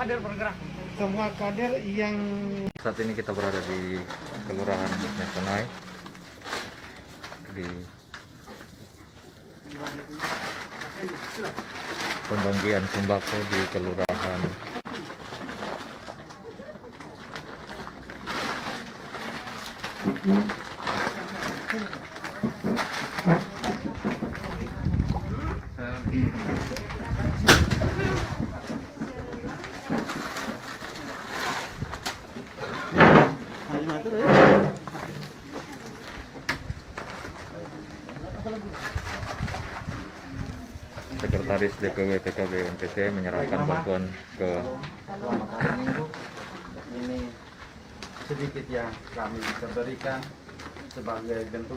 kader bergerak. Semua kader yang Saat ini kita berada di Kelurahan Mesonai di pembagian sembako di Kelurahan Sekretaris DPW PKB NTT menyerahkan bantuan ke ini sedikit yang kami bisa berikan sebagai bentuk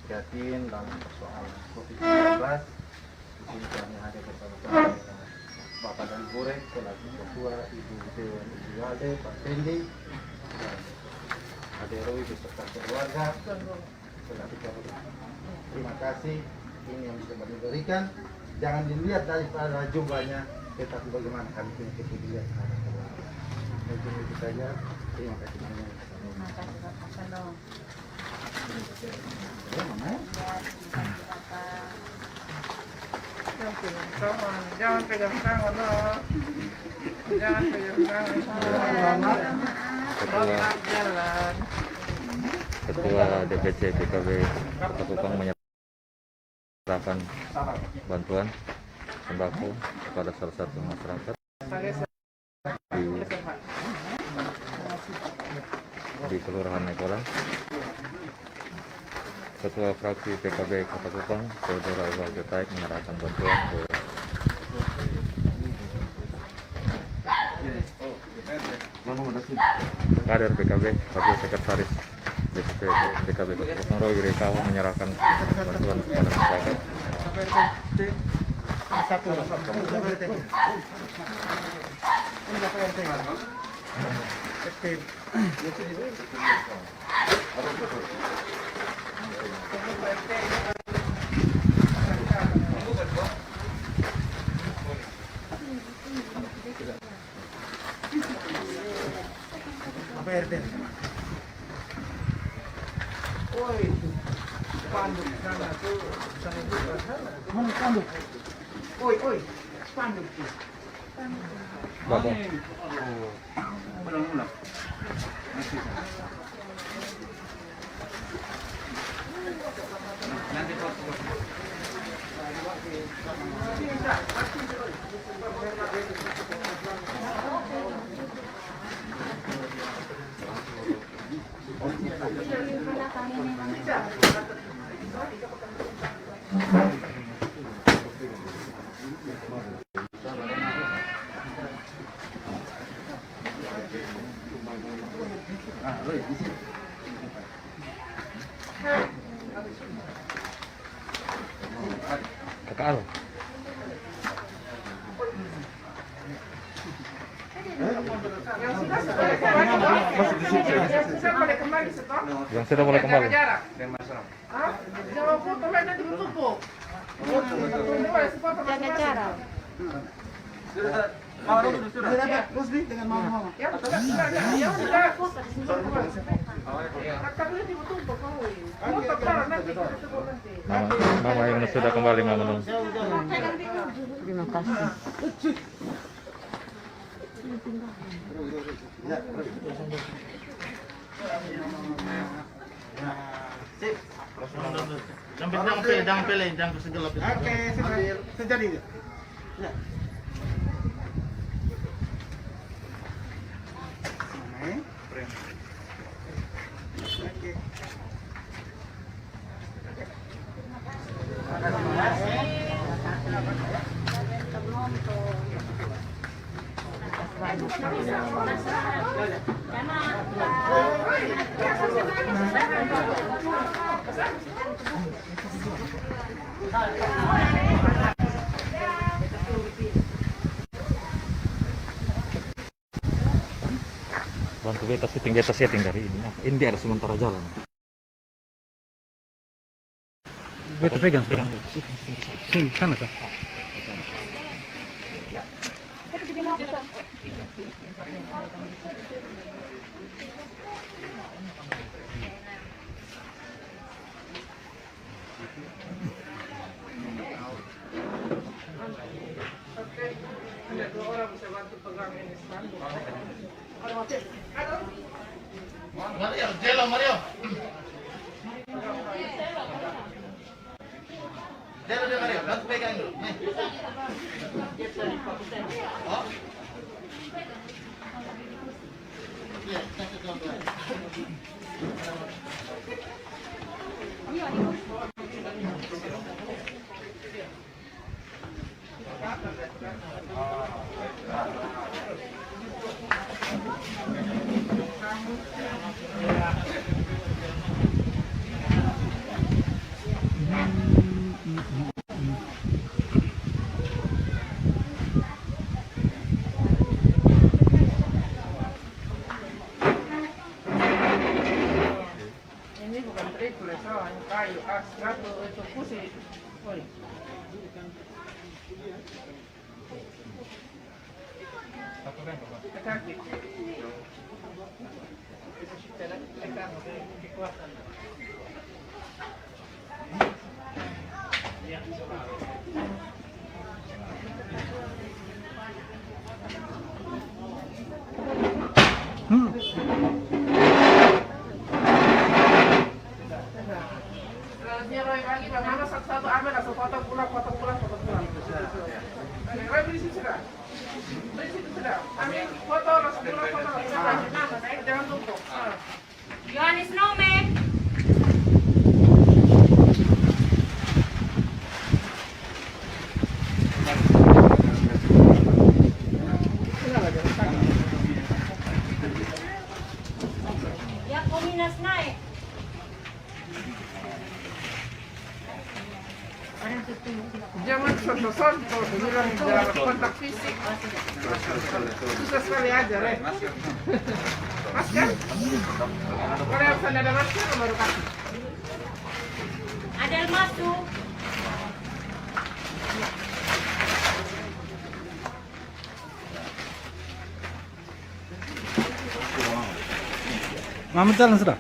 prihatin dalam persoalan COVID-19. Di sini kami ada bersama Bapak dan Bure, selaku Ketua, Ibu Dewan Ibu Wade, Pak Fendi, dan Ade Roy beserta keluarga. Selaku keluarga. Terima kasih. Ini yang bisa kami berikan. Jangan dilihat daripada jumlahnya, tetapi bagaimana kami punya kepedulian terhadap keluarga. Mungkin itu saja. Terima kasih banyak. Terima kasih Bapak Salong. Ya, Mama. Jangan pegang tangan loh. Jangan pegang tangan. Ketua DPC PKB Kota Kupang menyerahkan bantuan sembako kepada salah satu masyarakat di Kelurahan Nekolan. Ketua fraksi PKB Kota Kupang, Saudara Iwal Jotaik menyerahkan bantuan ke kader PKB, Wakil Sekretaris DPP PKB Kota Kupang, Roy Wirikawa menyerahkan bantuan kepada masyarakat. Apa RT? Woi, spanduk sana tuh, sana juga sana. Mana spanduk? Oi, spanduk tuh. Bapak, Ulang-ulang. Nanti foto. Kakak Al. Yang sudah boleh kembali. Hah? Jangan foto lagi nanti bertumpuk. Jaga jarak. Sudah dapat Rusdi dengan mama-mama. Ya sudah. Akan nanti bertumpuk kau. Foto bareng nanti. Mama yang sudah kembali, Mama Nung. Terima kasih. Sip. jangan pilih, jangan segelap. Oke, sudah jadi. Ya. Bantu beta setting dari ini. Ini di ada sementara jalan. Beta pegang. Sini, sana kah? Oke, ada 2 orang bisa bantu pegang ini spanduk. Ada motif. Ada. Mario, Jelo, Mario. Jelo dia Mario, bantu pegang dulu. Nih. Oh. Iya, kasih contoh. Ini bukan triple, soalnya kayu, batu, itu kusi. Oi. Kaki. Tekan, kekuatan. Dia roy lagi, bagaimana satu-satu ambil, langsung potong pulang. Roy beri situ sudah. Beri situ sudah. Ambil foto, langsung pulang, jangan tumpuk. Yohanes Nome. Ya, kominas naik. Jangan sonto-sonto, bilang dalam kontak fisik. Susah sekali aja, Re. Masker? Kalau yang sana ada masker, baru kasih. Ada masuk. Mama jalan sudah.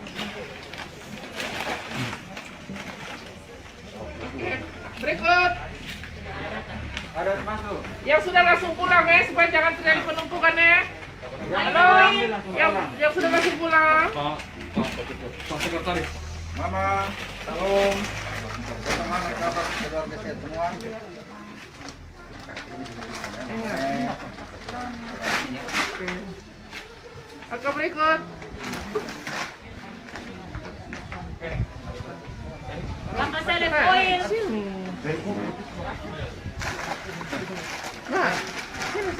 Berikut. Yang sudah langsung pulang ya, supaya jangan terjadi penumpukan ya. Halo, yang sudah langsung pulang. Pak Sekretaris. Mama, salam. Bagaimana kabar keluarga saya semua? Oke, berikut. Langkah saya poin. Sini. Nah, sini.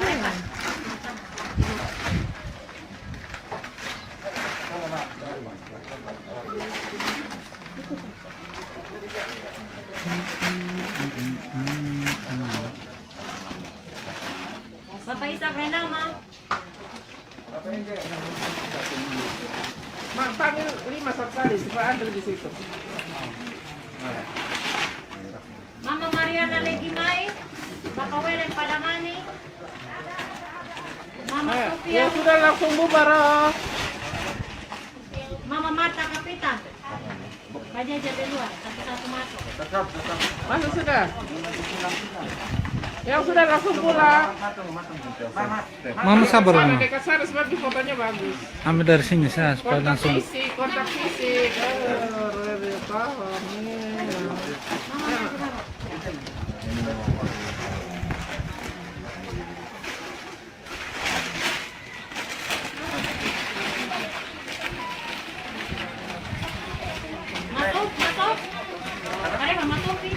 Bapak Ishak Renama. Mak, panggil 5 kali supaya antar di situ. Mama Mariana Legimai. Bapak Welen Padamani. Mama Sofia. Yang sudah langsung bubar. Mama Marta Kapitan. Baja jadi luar, satu-satu masuk. Masuk sudah. Yang sudah langsung pulang. Mama sabar Sana Mama. dekat sana sebab di fotonya bagus. Ambil dari sini saya supaya Kontak langsung. fisik. Paham. Masuk. Ada Mama Topi.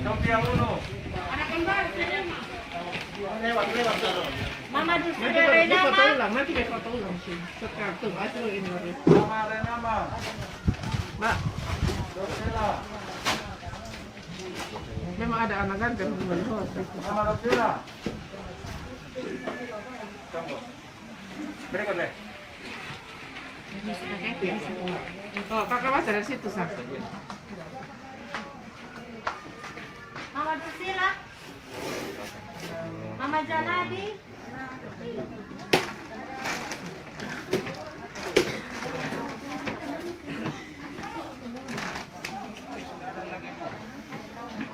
Topi Unu. Anak kembar. Mama Dulce Nanti foto Renama. ulang, nanti dia foto ulang sih. Sekarang tuh, aduh ini baru. Mama Renama. Mbak, memang ada anak ganteng di bawah. Mama Rosila. Berikut deh. Oh, kakak mas dari situ, Sa. Mama Susila. Mama Janadi.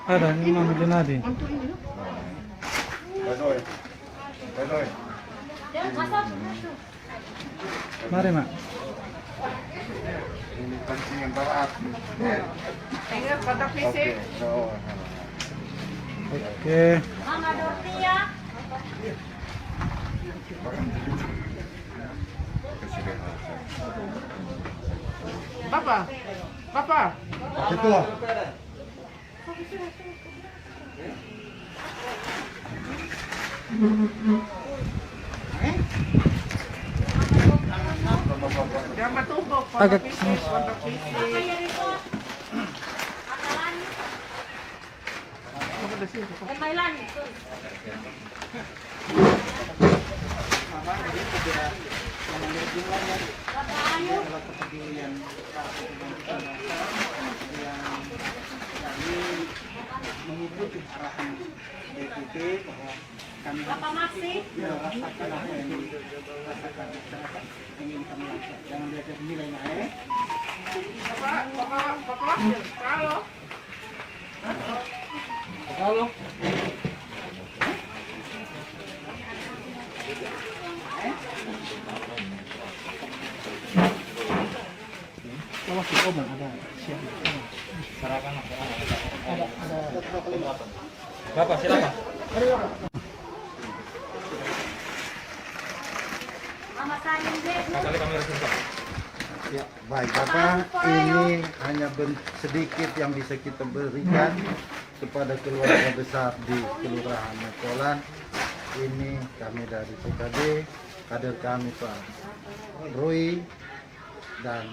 Ada, ini Mama Junadi. Untuk ini. Benoy. Benoy. Dia masuk, masuk. Mari, Mak. Ini pancing yang berat. Ingat kontak fisik. So, Oke. Mama Dortia. Papa. Papa. itu. Jangan matumbok. Agak Kontak fisik. Kontak Kaya fisik. report. Akalan. Apa dah sini? Mailan. Bapak Ayu. mengikuti arahan BPP bahwa kami Bapak Maksi. merasakan apa yang dirasakan masyarakat ingin kami lakukan. Jangan belajar nilai naik. Papa. Kalau. Bapak silakan. Mama Salim Zeko. Kali kamera sebentar. Ya, baik Bapak, ini hanya sedikit yang bisa kita berikan kepada keluarga besar di Kelurahan Mekolan. Ini kami dari PKB, kader kami Pak Roy, dan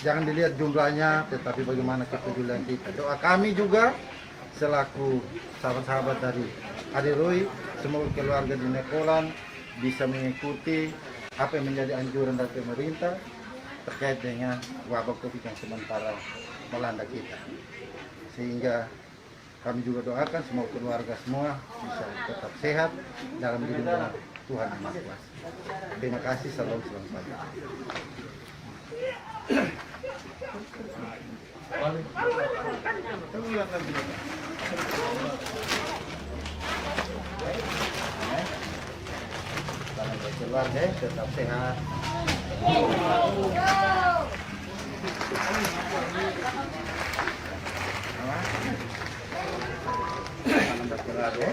jangan dilihat jumlahnya, tetapi bagaimana kepedulian kita. Doa kami juga selaku sahabat-sahabat dari Adik Roy, semoga keluarga di Mekolan bisa mengikuti apa yang menjadi anjuran dari pemerintah terkait dengan wabah COVID yang sementara melanda kita. Sehingga kami juga doakan semoga keluarga semua bisa tetap sehat dalam lindungan Tuhan Yang Maha Kuasa. Terima kasih, selamat pagi. Keluarga tetap sehat. Salam berkeluarga.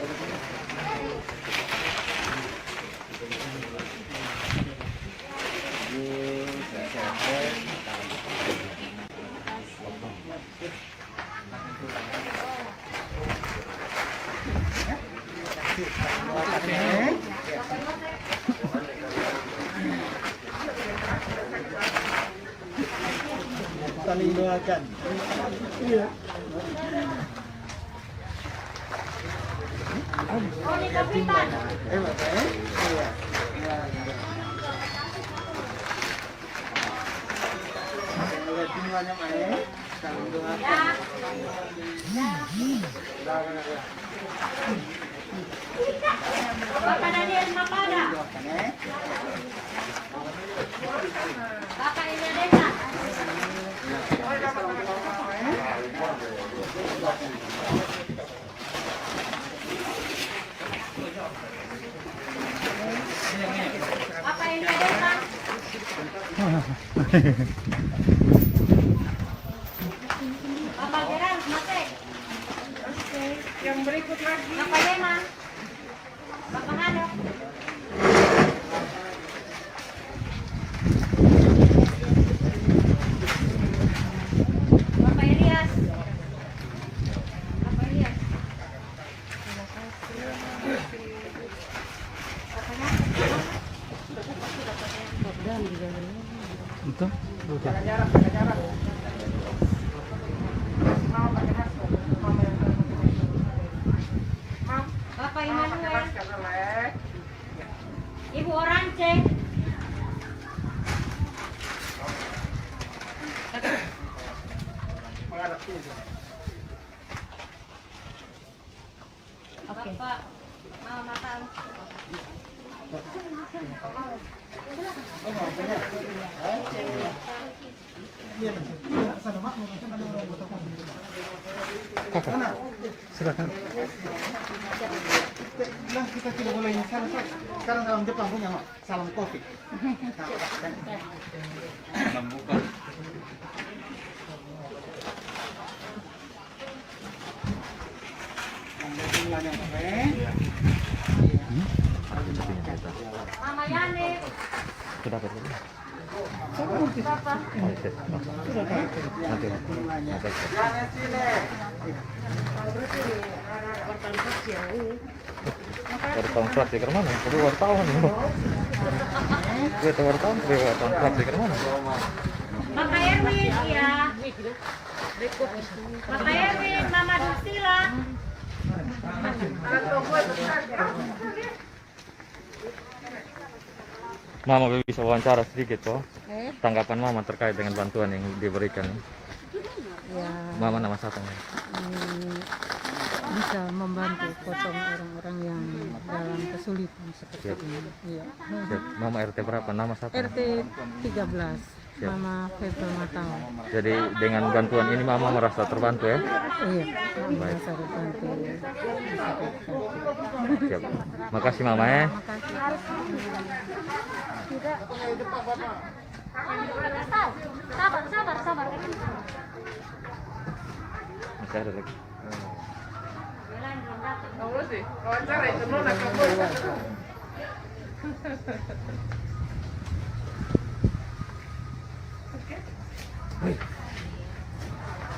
Saling doakan. Oh, ini kapitan. Semuanya main. Saling doakan. Bapak Daniel Mapada. Bapak Ida Desa. Bapak Ida Desa. Bapak Gerard Mate. Yang berikut lagi. Bapak Yema. Bapak Hado. Bapak Elias. Bapak Elias. Itu? Oke. Jaga jarak. Mau pakai masker. Mau. Bapak Mau pakai Immanuel. masker, Lek. Ibu Orance. Menghadap sini. Oke. Silakan. Bilang kita tidak boleh salam. Sekarang dalam Jepang punya Mak, salam kopi. Mama Yani. Sudah dapat belum? Berapa? Oh, iya. Nanti. Wartawan praktik mana? Kedua wartawan. Gue wartawan, wartawan praktik mana? Maka Erwin, ya. Maka Erwin, Mama Dusila. Mama bisa wawancara sedikit toh? Tanggapan Mama terkait dengan bantuan yang diberikan. Ya, Mama nama siapa? bisa membantu potong orang-orang yang dalam kesulitan seperti Siap. ini. Iya. Siap. Mama RT berapa? Nama siapa? RT 13, Siap. Mama Febel Matau. Jadi dengan bantuan ini Mama merasa terbantu ya? Iya, merasa terbantu. Siap. Makasih Mama ya. Sabar. Masih ada lagi. Kamu sih, wawancara itu nona kamu.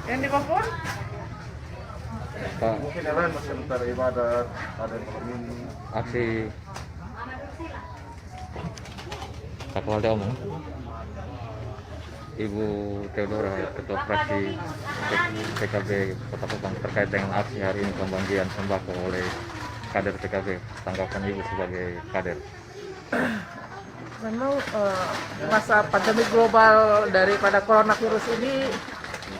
Yang di Papua? Pak, Mungkin yang lain masih sebentar ibadat, ada yang belum ini. aksi Pak Walde omong. Ibu Theodora, Ketua Fraksi PKB Kota Kupang terkait dengan aksi hari ini pembagian sembako oleh kader PKB. Tanggapan Ibu sebagai kader. Memang masa pandemi global daripada coronavirus ini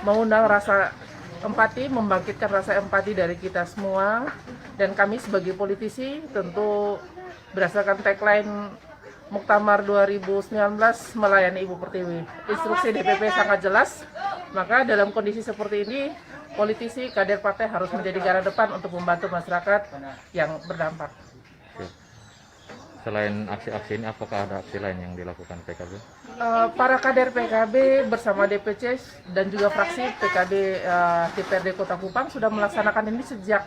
mengundang rasa empati, membangkitkan rasa empati dari kita semua, dan kami sebagai politisi tentu berdasarkan tagline Muktamar 2019 melayani Ibu Pertiwi. Instruksi DPP sangat jelas, maka dalam kondisi seperti ini politisi kader partai harus menjadi garda depan untuk membantu masyarakat yang berdampak. Selain aksi-aksi ini, apakah ada aksi lain yang dilakukan PKB? Para kader PKB bersama DPC dan juga fraksi PKB DPRD Kota Kupang sudah melaksanakan ini sejak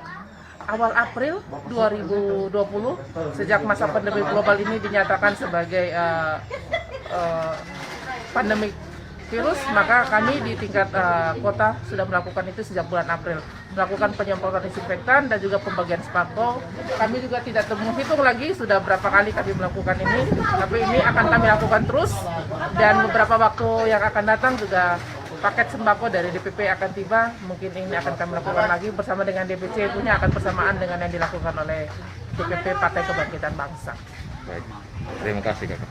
awal April 2020, sejak masa pandemi global ini dinyatakan sebagai pandemi virus, maka kami di tingkat kota sudah melakukan itu sejak bulan April, melakukan penyemprotan disinfektan dan juga pembagian sembako. Kami juga tidak menghitung lagi sudah berapa kali kami melakukan ini, tapi ini akan kami lakukan terus, dan beberapa waktu yang akan datang juga paket sembako dari DPP akan tiba. Mungkin ini akan kami lakukan lagi bersama dengan DPC, tentunya akan bersamaan dengan yang dilakukan oleh DPP Partai Kebangkitan Bangsa. Baik, terima kasih Kakak.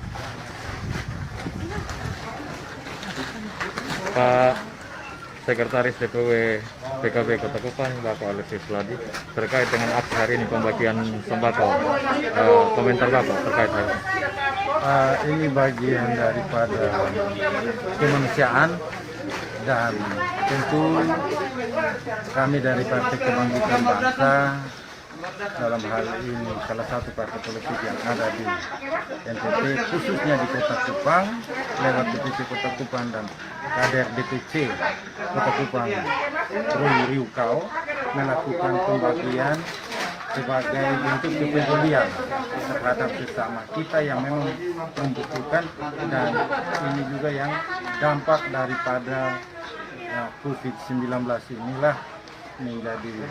Pak Sekretaris DPW PKB Kota Kupang, Bapak Alexis Ladi, terkait dengan aksi hari ini pembagian sembako, komentar Bapak terkait hal ini. Ini bagian daripada kemanusiaan, dan tentu kami dari Partai Kebangkitan Bangsa dalam hal ini salah satu partai politik yang ada di NTT, khususnya di Kota Kupang, lewat DPC Kota Kupang dan kader DPC Kota Kupang Roy Riukau, melakukan pembagian sebagai bentuk kepedulian terhadap sesama kita yang memang membutuhkan, dan ini juga yang dampak daripada COVID-19 inilah menjadi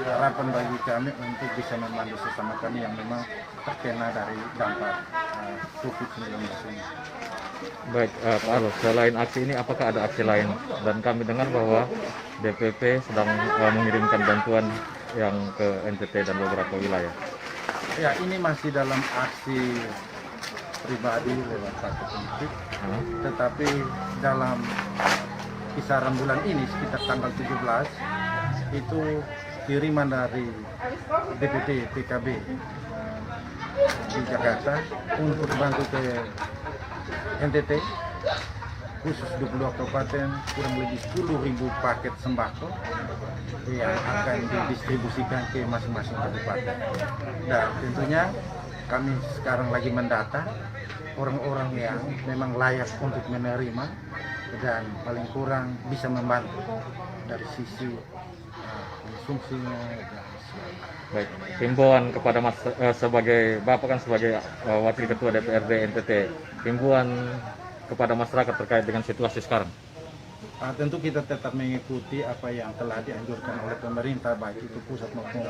harapan bagi kami untuk bisa membantu sesama kami yang memang terkena dari dampak COVID-19 ini. Baik, Pak Alo, selain aksi ini apakah ada aksi lain? Dan kami dengar bahwa DPP sedang mengirimkan bantuan yang ke NTT dan beberapa wilayah. Ya, ini masih dalam aksi pribadi lewat partai politik, tetapi dalam kisaran bulan ini sekitar tanggal 17 itu kiriman dari DPP PKB di Jakarta untuk bantu ke NTT, khusus 22 kabupaten, kurang lebih 10.000 paket sembako yang akan didistribusikan ke masing-masing kabupaten. Dan tentunya kami sekarang lagi mendata orang-orang yang memang layak untuk menerima dan paling kurang bisa membantu dari sisi konsumsinya dan Baik, himbauan kepada Mas sebagai Bapak kan sebagai Wakil Ketua DPRD NTT, himbauan kepada masyarakat terkait dengan situasi sekarang. tentu kita tetap mengikuti apa yang telah dianjurkan oleh pemerintah, baik itu pusat maupun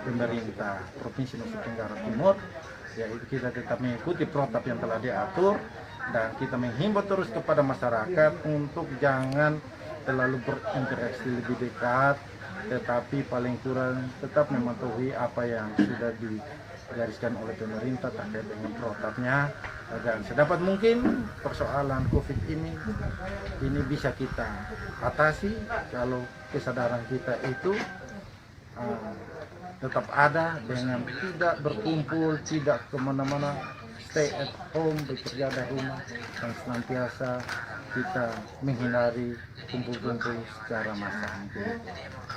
pemerintah Provinsi Nusa Tenggara Timur. Yaitu kita tetap mengikuti protap yang telah diatur, dan kita menghimbau terus kepada masyarakat untuk jangan terlalu berinteraksi lebih dekat, tetapi paling kurang tetap mematuhi apa yang sudah digariskan oleh pemerintah terkait dengan protapnya, dan sedapat mungkin persoalan COVID ini bisa kita atasi kalau kesadaran kita itu tetap ada dengan tidak berkumpul, tidak kemana-mana, stay at home, bekerja dari rumah, dan senantiasa kita menghindari kumpul-kumpul secara massal.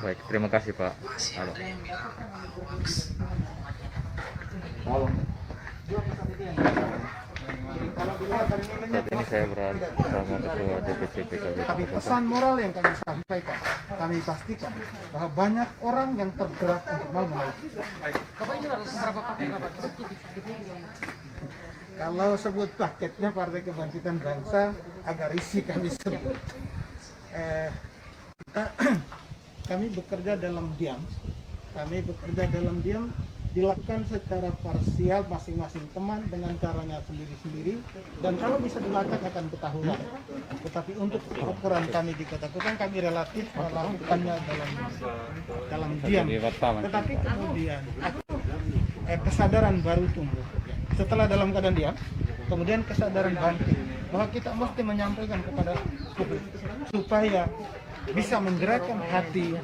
Baik, terima kasih Pak. Halo. Saat ini saya berada bersama Ketua DPC PKB. Tapi pesan moral yang kami sampaikan, kami pastikan bahwa banyak orang yang tergerak untuk mau menolong. Kalau sebut paketnya Partai Kebangkitan Bangsa agak risih kami sebut. Kami bekerja dalam diam. Dilakukan secara parsial masing-masing teman dengan caranya sendiri-sendiri, dan kalau bisa dilakukan akan ketahuan. Tetapi untuk ukuran kami di Kota Kupang, kami relatif melakukannya dalam diam. Tetapi kemudian kesadaran baru tumbuh. Setelah dalam keadaan diam, kemudian kesadaran bangkit bahwa kita mesti menyampaikan kepada publik supaya bisa menggerakkan hati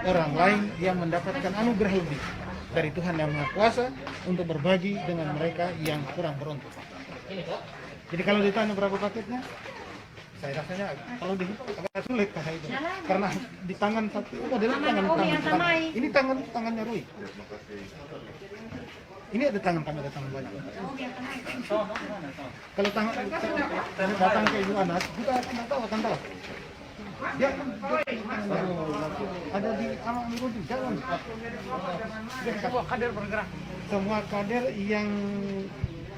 orang lain yang mendapatkan anugerah lebih dari Tuhan Yang Maha Kuasa untuk berbagi dengan mereka yang kurang beruntung. Jadi kalau ditanya berapa paketnya, saya rasanya kalau agak sulit kata itu, karena di tangan satu itu adalah tangan. Ini tangannya Rui. Ini ada tangan kami, ada tangan banyak. Kalau tangan datang ke Ibu Anas, kita akan tahu. Dia ada di alam Rudi, jangan. Semua kader bergerak. Semua kader yang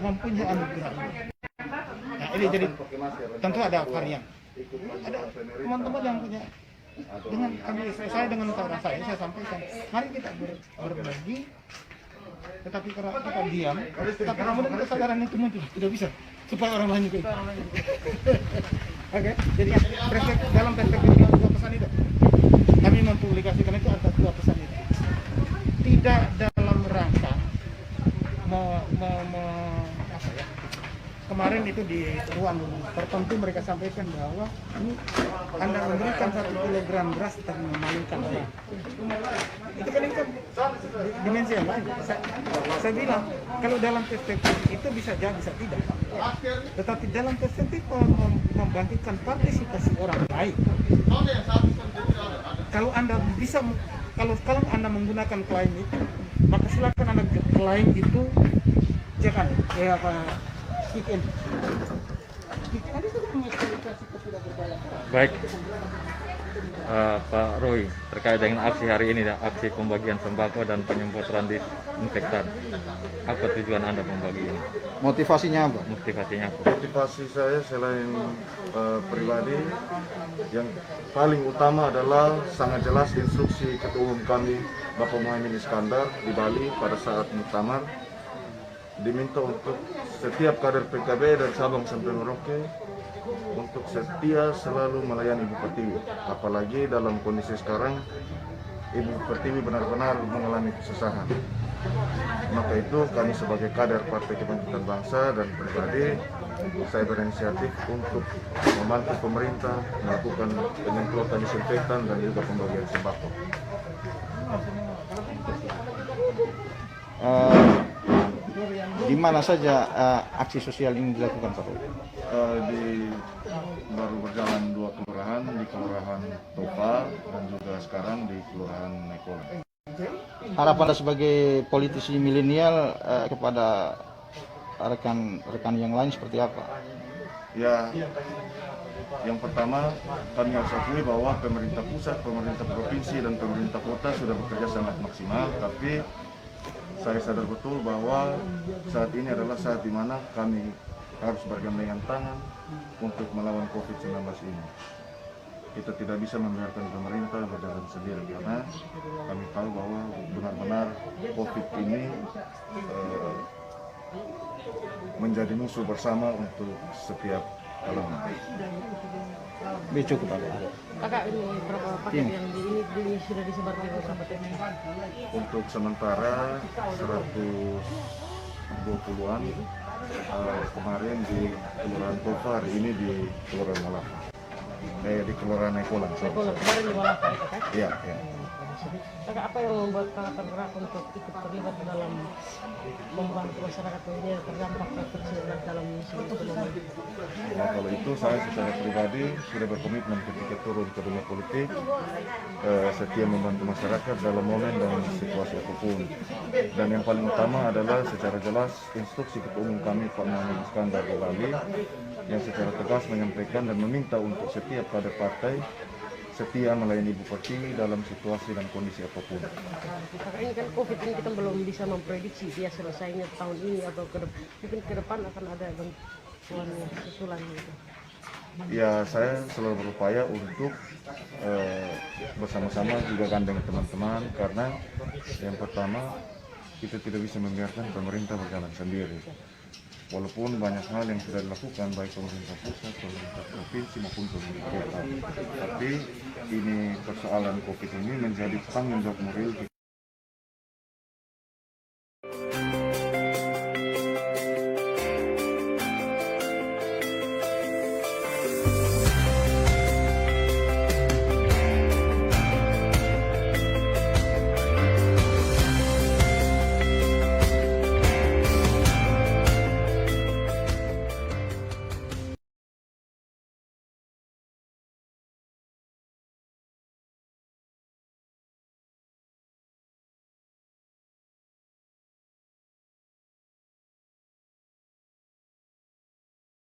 mempunyai anugerah. Nah, ini jadi tentu ada varian. Ada teman-teman yang punya dengan kami, saya dengan cara saya sampaikan, mari kita berbagi. Tetapi karena kita diam, tetapi kemudian kesadaran itu muncul, tidak bisa supaya orang lain juga. Oke, jadi dalam perspektif itu dua pesan itu kami mempublikasikan itu ada dua pesan itu. Tidak dalam rangka kemarin itu di ruang tertentu mereka sampaikan bahwa ini Anda memberikan 1 kilogram beras tapi memalukan orang. Itu kan dimensi yang lain. Saya bilang kalau dalam perspektif itu bisa jadi, bisa tidak. Tetapi dalam perspektif membangkitkan partisipasi orang lain. Kalau Anda bisa, kalau Anda menggunakan klaim itu, maka silakan Anda klaim itu jangan Baik, Pak Roy, terkait dengan aksi hari ini, aksi pembagian sembako dan penyemprotan disinfektan, apa tujuan Anda membagi ini? Motivasinya apa? Motivasi saya selain pribadi, yang paling utama adalah sangat jelas instruksi Ketua Umum kami Bapak Muhaimin Iskandar di Bali pada saat muktamar, diminta untuk setiap kader PKB dan Sabang sampai Merauke untuk setia selalu melayani Ibu Pertiwi. Apalagi dalam kondisi sekarang Ibu Pertiwi benar-benar mengalami kesusahan. Maka itu kami sebagai kader Partai Kebangkitan Bangsa dan pribadi, saya berinisiatif untuk membantu pemerintah melakukan penyemprotan disinfektan dan juga pembagian sembako. Di mana saja aksi sosial ini dilakukan, Pak? Di baru berjalan 2 kelurahan, di Kelurahan Topa dan juga sekarang di Kelurahan Nekolan. Harapan Anda sebagai politisi milenial kepada rekan-rekan yang lain seperti apa? Ya, yang pertama kami harus akui bahwa pemerintah pusat, pemerintah provinsi, dan pemerintah kota sudah bekerja sangat maksimal, tapi saya sadar betul bahwa saat ini adalah saat di mana kami harus bergandengan tangan untuk melawan COVID-19 ini. Kita tidak bisa membiarkan pemerintah berjalan sendiri karena kami tahu bahwa benar-benar COVID ini menjadi musuh bersama untuk setiap kalangan. Cukup, Pak. Kakak, ini berapa paket yang ini sudah disebar ke sahabat ini? Untuk sementara 120-an kemarin di Kelurahan Topa, hari ini di Kelurahan Malaka. Di Kelurahan Nekolan. Kemarin di Malaka, Kakak? Iya. Kakak, apa yang membuat kakak tergerak untuk ikut terlibat dalam membantu masyarakat ini yang terdampak COVID-19 dalam ekonomi? Nah, kalau itu saya secara pribadi sudah berkomitmen ketika turun ke dunia politik, setia membantu masyarakat dalam momen dan situasi apapun. Dan yang paling utama adalah secara jelas instruksi Ketua Umum kami Pak Muhammad Iskandar di Bali yang secara tegas menyampaikan dan meminta untuk setiap kader partai setia melayani Ibu Pertiwi dalam situasi dan kondisi apapun. Kakak, ini kan COVID ini kita belum bisa memprediksi dia selesainya tahun ini atau mungkin ke depan akan ada bantuan susulan gitu. Ya, saya selalu berupaya untuk bersama-sama juga gandeng teman-teman karena yang pertama kita tidak bisa membiarkan pemerintah berjalan sendiri. Walaupun banyak hal yang sudah dilakukan baik pemerintah pusat, pemerintah provinsi maupun pemerintah kota, tapi ini persoalan COVID ini menjadi tanggung jawab moral